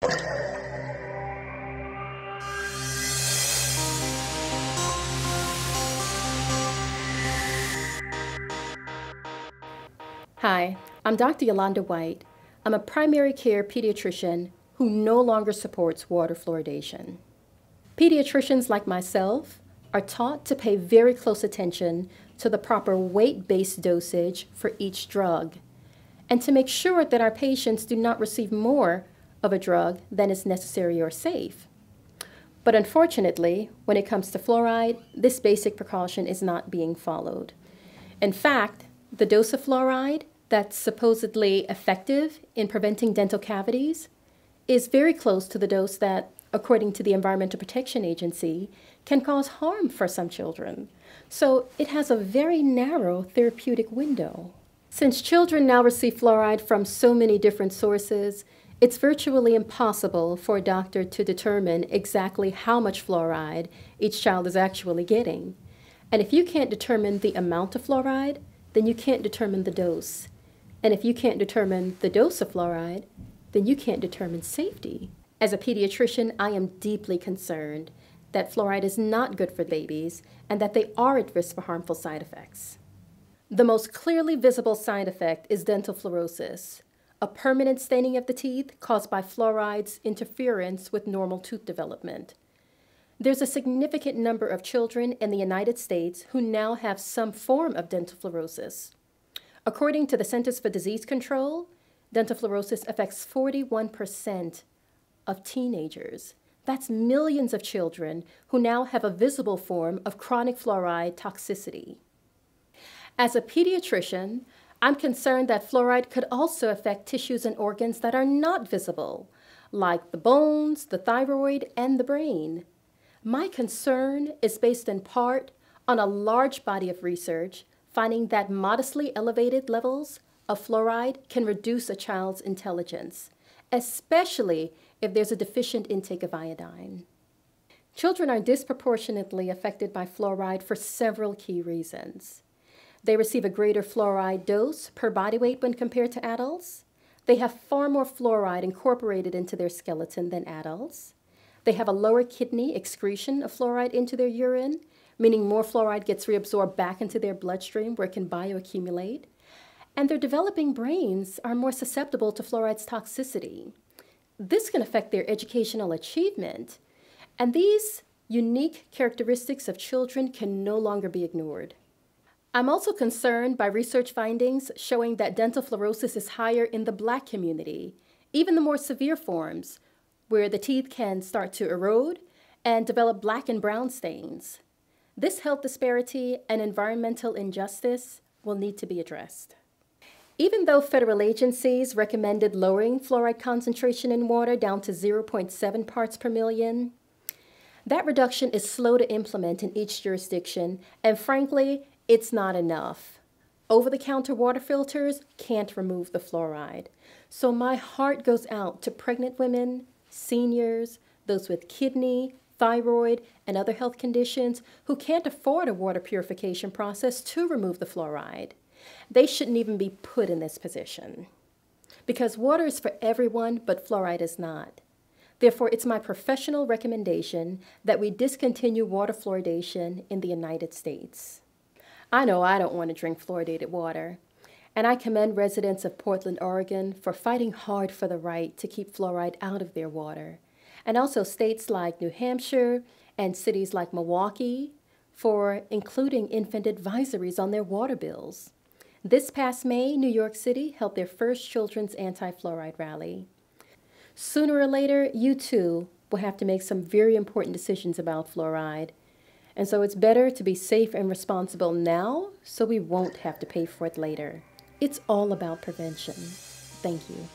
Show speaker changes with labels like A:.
A: Hi, I'm Dr. Yolanda White. I'm a primary care pediatrician who no longer supports water fluoridation. Pediatricians like myself are taught to pay very close attention to the proper weight-based dosage for each drug, and to make sure that our patients do not receive more of a drug than is necessary or safe. But unfortunately, when it comes to fluoride, this basic precaution is not being followed. In fact, the dose of fluoride that's supposedly effective in preventing dental cavities is very close to the dose that, according to the Environmental Protection Agency, can cause harm for some children. So it has a very narrow therapeutic window. Since children now receive fluoride from so many different sources, it's virtually impossible for a doctor to determine exactly how much fluoride each child is actually getting. And if you can't determine the amount of fluoride, then you can't determine the dose. And if you can't determine the dose of fluoride, then you can't determine safety. As a pediatrician, I am deeply concerned that fluoride is not good for babies and that they are at risk for harmful side effects. The most clearly visible side effect is dental fluorosis, a permanent staining of the teeth caused by fluoride's interference with normal tooth development. There's a significant number of children in the United States who now have some form of dental fluorosis. According to the Centers for Disease Control, dental fluorosis affects 41% of teenagers. That's millions of children who now have a visible form of chronic fluoride toxicity. As a pediatrician, I'm concerned that fluoride could also affect tissues and organs that are not visible, like the bones, the thyroid, and the brain. My concern is based in part on a large body of research finding that modestly elevated levels of fluoride can reduce a child's intelligence, especially if there's a deficient intake of iodine. Children are disproportionately affected by fluoride for several key reasons. They receive a greater fluoride dose per body weight when compared to adults. They have far more fluoride incorporated into their skeleton than adults. They have a lower kidney excretion of fluoride into their urine, meaning more fluoride gets reabsorbed back into their bloodstream where it can bioaccumulate. And their developing brains are more susceptible to fluoride's toxicity. This can affect their educational achievement. And these unique characteristics of children can no longer be ignored. I'm also concerned by research findings showing that dental fluorosis is higher in the Black community, even the more severe forms, where the teeth can start to erode and develop black and brown stains. This health disparity and environmental injustice will need to be addressed. Even though federal agencies recommended lowering fluoride concentration in water down to 0.7 parts per million, that reduction is slow to implement in each jurisdiction, and frankly, it's not enough. Over-the-counter water filters can't remove the fluoride. So my heart goes out to pregnant women, seniors, those with kidney, thyroid, and other health conditions who can't afford a water purification process to remove the fluoride. They shouldn't even be put in this position. Because water is for everyone, but fluoride is not. Therefore, it's my professional recommendation that we discontinue water fluoridation in the United States. I know I don't want to drink fluoridated water, and I commend residents of Portland, Oregon for fighting hard for the right to keep fluoride out of their water, and also states like New Hampshire and cities like Milwaukee for including infant advisories on their water bills. This past May, New York City held their first children's anti-fluoride rally. Sooner or later, you too will have to make some very important decisions about fluoride. And so it's better to be safe and responsible now so we won't have to pay for it later. It's all about prevention. Thank you.